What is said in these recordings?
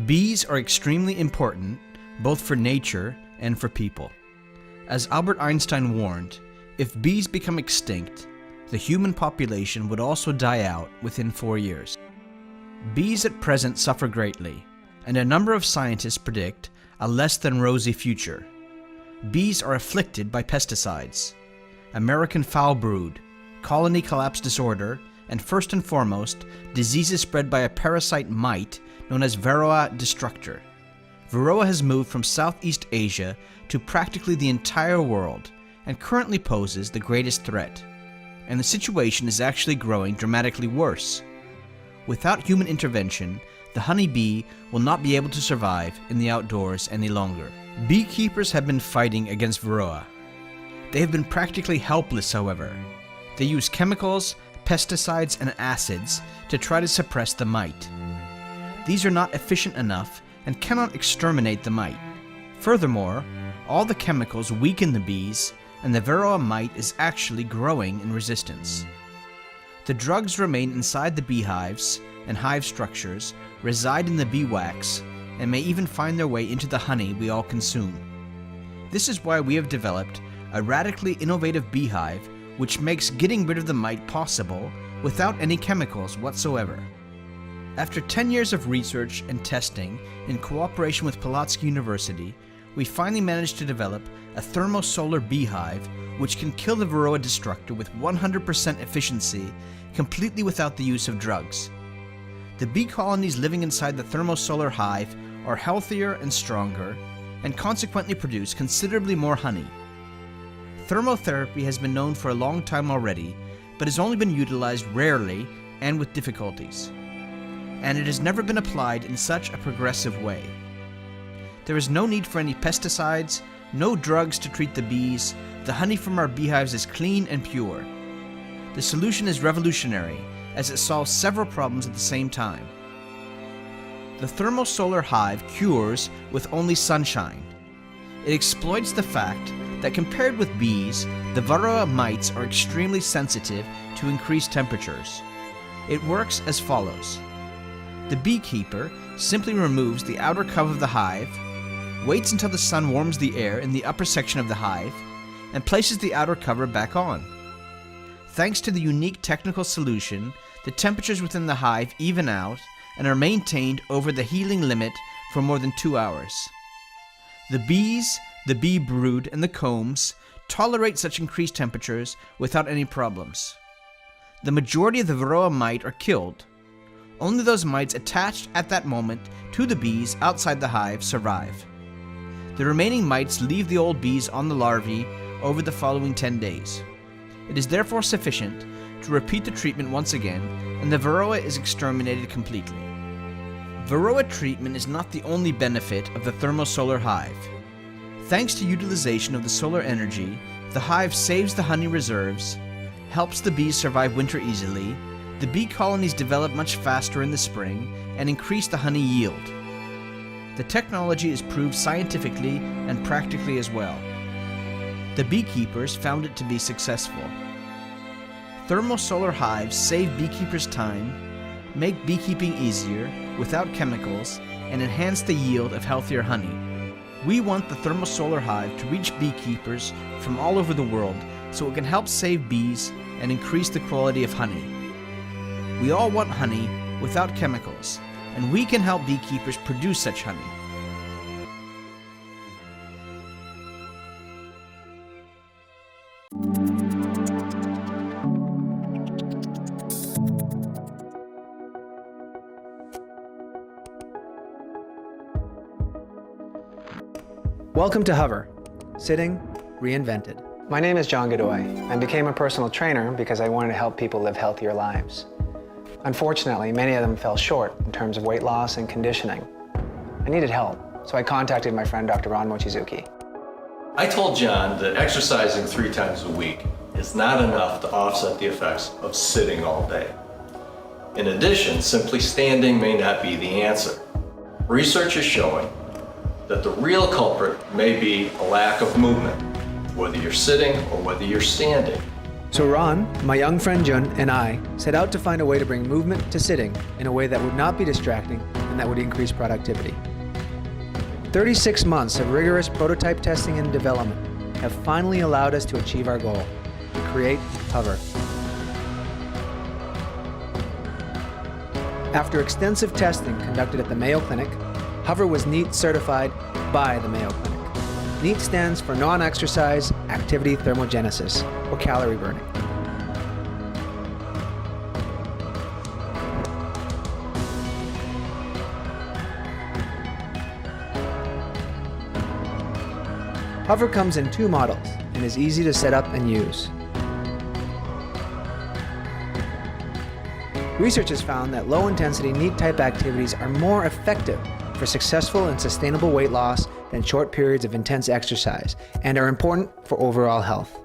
Bees are extremely important, both for nature and for people. As Albert Einstein warned, if bees become extinct, the human population would also die out within 4 years. Bees at present suffer greatly, and a number of scientists predict a less than rosy future. Bees are afflicted by pesticides, American foul brood, colony collapse disorder, and first and foremost, diseases spread by a parasite mite known as Varroa destructor. Varroa has moved from Southeast Asia to practically the entire world and currently poses the greatest threat. And the situation is actually growing dramatically worse. Without human intervention, the honeybee will not be able to survive in the outdoors any longer. Beekeepers have been fighting against Varroa. They have been practically helpless, however. They use chemicals, pesticides, and acids to try to suppress the mite. These are not efficient enough and cannot exterminate the mite. Furthermore, all the chemicals weaken the bees, and the Varroa mite is actually growing in resistance. The drugs remain inside the beehives, and hive structures reside in the bee wax and may even find their way into the honey we all consume. This is why we have developed a radically innovative beehive which makes getting rid of the mite possible without any chemicals whatsoever. After 10 years of research and testing in cooperation with Pulaski University, we finally managed to develop a thermosolar beehive which can kill the Varroa destructor with 100% efficiency, completely without the use of drugs. The bee colonies living inside the thermosolar hive are healthier and stronger, and consequently produce considerably more honey. Thermotherapy has been known for a long time already, but has only been utilized rarely and with difficulties. And it has never been applied in such a progressive way. There is no need for any pesticides, no drugs to treat the bees. The honey from our beehives is clean and pure. The solution is revolutionary, as it solves several problems at the same time. The thermosolar hive cures with only sunshine. It exploits the fact that compared with bees, the Varroa mites are extremely sensitive to increased temperatures. It works as follows. The beekeeper simply removes the outer cover of the hive, waits until the sun warms the air in the upper section of the hive, and places the outer cover back on. Thanks to the unique technical solution, the temperatures within the hive even out and are maintained over the healing limit for more than 2 hours. The bees, the bee brood, and the combs tolerate such increased temperatures without any problems. The majority of the Varroa mite are killed. Only those mites attached at that moment to the bees outside the hive survive. The remaining mites leave the old bees on the larvae over the following 10 days. It is therefore sufficient to repeat the treatment once again, and the Varroa is exterminated completely. Varroa treatment is not the only benefit of the thermosolar hive. Thanks to utilization of the solar energy, the hive saves the honey reserves, helps the bees survive winter easily, the bee colonies develop much faster in the spring, and increase the honey yield. The technology is proved scientifically and practically as well. The beekeepers found it to be successful. Thermosolar hives save beekeepers time, make beekeeping easier without chemicals, and enhance the yield of healthier honey. We want the thermosolar hive to reach beekeepers from all over the world so it can help save bees and increase the quality of honey. We all want honey without chemicals, and we can help beekeepers produce such honey. Welcome to HOVR, Sitting Reinvented. My name is John Godoy. I became a personal trainer because I wanted to help people live healthier lives. Unfortunately, many of them fell short in terms of weight loss and conditioning. I needed help, so I contacted my friend Dr. Ron Mochizuki. I told John that exercising 3 times a week is not enough to offset the effects of sitting all day. In addition, simply standing may not be the answer. Research is showing that the real culprit may be a lack of movement, whether you're sitting or whether you're standing. So Ron, my young friend Jun, and I set out to find a way to bring movement to sitting in a way that would not be distracting and and that would increase productivity. 36 months of rigorous prototype testing and development have finally allowed us to achieve our goal, to create HOVR. After extensive testing conducted at the Mayo Clinic, HOVR was NEET certified by the Mayo Clinic. NEAT stands for Non-Exercise Activity Thermogenesis, or calorie burning. HOVR comes in 2 models and is easy to set up and use. Research has found that low-intensity NEAT-type activities are more effective for successful and sustainable weight loss than short periods of intense exercise, and are important for overall health.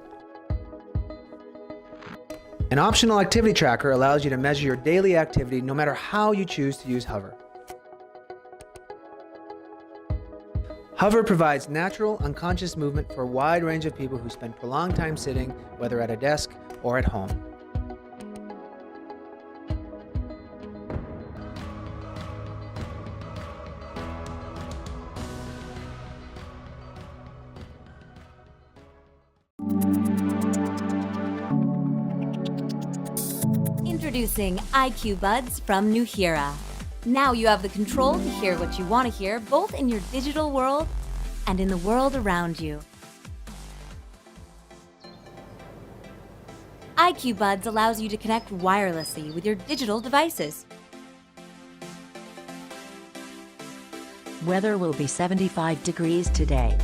An optional activity tracker allows you to measure your daily activity no matter how you choose to use HOVR. HOVR provides natural, unconscious movement for a wide range of people who spend prolonged time sitting, whether at a desk or at home. Introducing IQbuds from Nuheara. Now you have the control to hear what you want to hear, both in your digital world and in the world around you. IQbuds allows you to connect wirelessly with your digital devices. Weather will be 75 degrees today.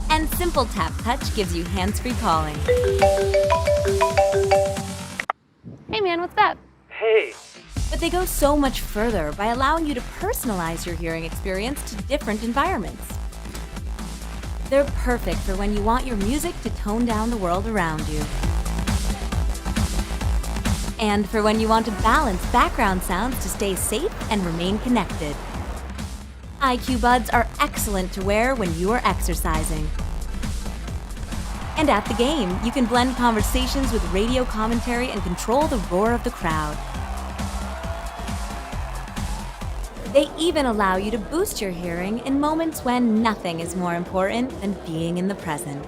And Simple Tap Touch gives you hands-free calling. Hey man, what's up? Hey! But they go so much further by allowing you to personalize your hearing experience to different environments. They're perfect for when you want your music to tone down the world around you. And for when you want to balance background sounds to stay safe and remain connected. IQbuds are excellent to wear when you are exercising. And at the game, you can blend conversations with radio commentary and control the roar of the crowd. They even allow you to boost your hearing in moments when nothing is more important than being in the present.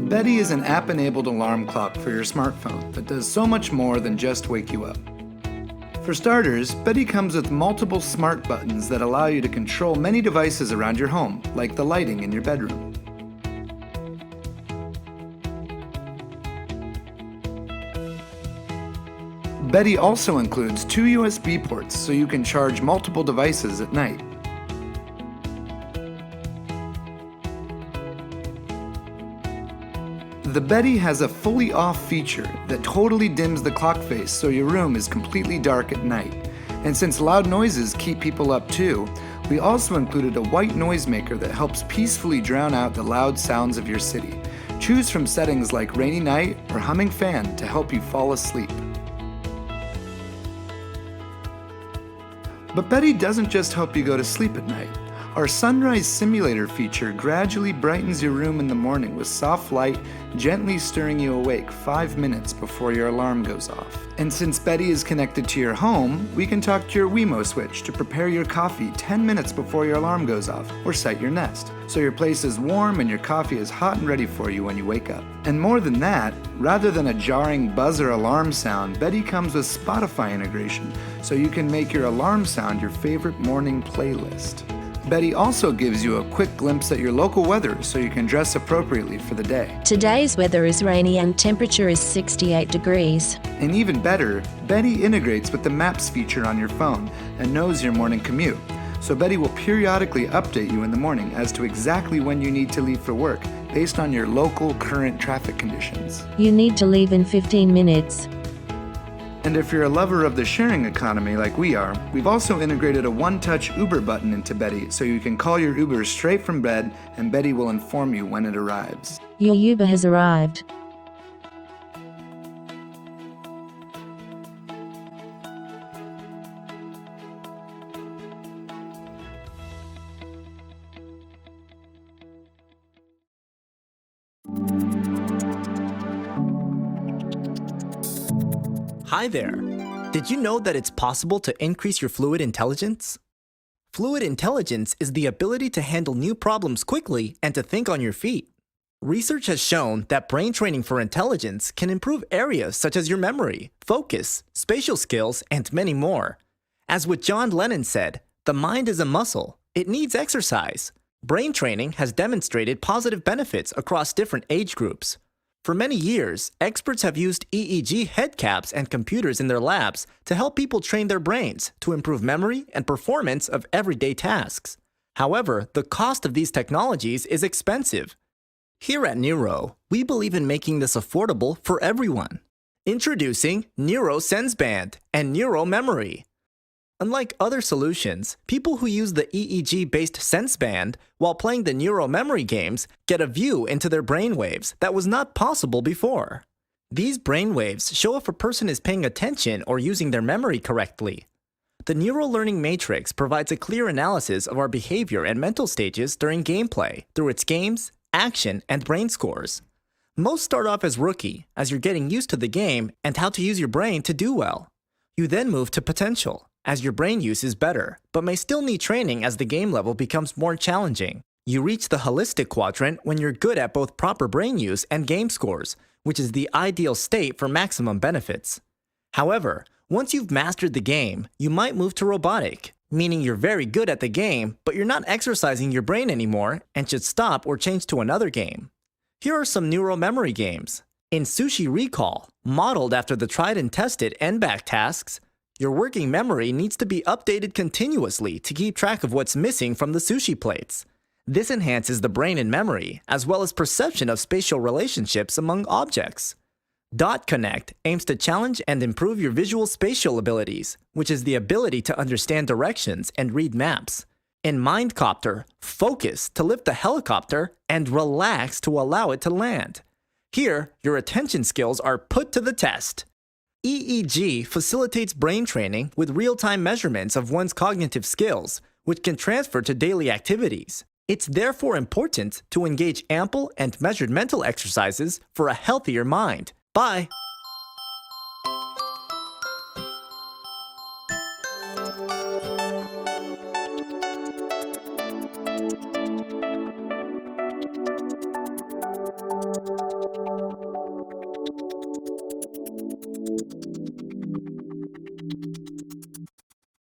BEDDI is an app-enabled alarm clock for your smartphone that does so much more than just wake you up. For starters, BEDDI comes with multiple smart buttons that allow you to control many devices around your home, like the lighting in your bedroom. BEDDI also includes 2 USB ports so you can charge multiple devices at night. The BEDDI has a fully off feature that totally dims the clock face so your room is completely dark at night. And since loud noises keep people up too, we also included a white noisemaker that helps peacefully drown out the loud sounds of your city. Choose from settings like rainy night or humming fan to help you fall asleep. But BEDDI doesn't just help you go to sleep at night. Our Sunrise Simulator feature gradually brightens your room in the morning with soft light, gently stirring you awake 5 minutes before your alarm goes off. And since BEDDI is connected to your home, we can talk to your Wemo switch to prepare your coffee 10 minutes before your alarm goes off, or set your Nest, so your place is warm and your coffee is hot and ready for you when you wake up. And more than that, rather than a jarring buzzer alarm sound, BEDDI comes with Spotify integration, so you can make your alarm sound your favorite morning playlist. BEDDI also gives you a quick glimpse at your local weather so you can dress appropriately for the day. Today's weather is rainy and temperature is 68 degrees. And even better, BEDDI integrates with the Maps feature on your phone and knows your morning commute. So BEDDI will periodically update you in the morning as to exactly when you need to leave for work based on your local current traffic conditions. You need to leave in 15 minutes. And if you're a lover of the sharing economy like we are, we've also integrated a one-touch Uber button into BEDDI so you can call your Uber straight from bed and BEDDI will inform you when it arrives. Your Uber has arrived. Hi there. Did you know that it's possible to increase your fluid intelligence? Fluid intelligence is the ability to handle new problems quickly and to think on your feet. Research has shown that brain training for intelligence can improve areas such as your memory, focus, spatial skills, and many more. As what John Lennon said, the mind is a muscle. It needs exercise. Brain training has demonstrated positive benefits across different age groups. For many years, experts have used EEG head caps and computers in their labs to help people train their brains to improve memory and performance of everyday tasks. However, the cost of these technologies is expensive. Here at NEEURO, we believe in making this affordable for everyone. Introducing NEEURO SenseBand and NEEURO Memory. Unlike other solutions, people who use the EEG-based SenseBand while playing the NEEURO Memory games get a view into their brainwaves that was not possible before. These brainwaves show if a person is paying attention or using their memory correctly. The NEEURO Learning Matrix provides a clear analysis of our behavior and mental stages during gameplay through its games, action, and brain scores. Most start off as rookie, as you're getting used to the game and how to use your brain to do well. You then move to potential, as your brain use is better, but may still need training as the game level becomes more challenging. You reach the holistic quadrant when you're good at both proper brain use and game scores, which is the ideal state for maximum benefits. However, once you've mastered the game, you might move to robotic, meaning you're very good at the game, but you're not exercising your brain anymore and should stop or change to another game. Here are some NEEURO Memory games. In Sushi Recall, modeled after the tried and tested NBAC tasks, your working memory needs to be updated continuously to keep track of what's missing from the sushi plates. This enhances the brain and memory, as well as perception of spatial relationships among objects. Dot Connect aims to challenge and improve your visual spatial abilities, which is the ability to understand directions and read maps. In Mindcopter, focus to lift the helicopter and relax to allow it to land. Here, your attention skills are put to the test. EEG facilitates brain training with real-time measurements of one's cognitive skills, which can transfer to daily activities. It's therefore important to engage ample and measured mental exercises for a healthier mind. Bye!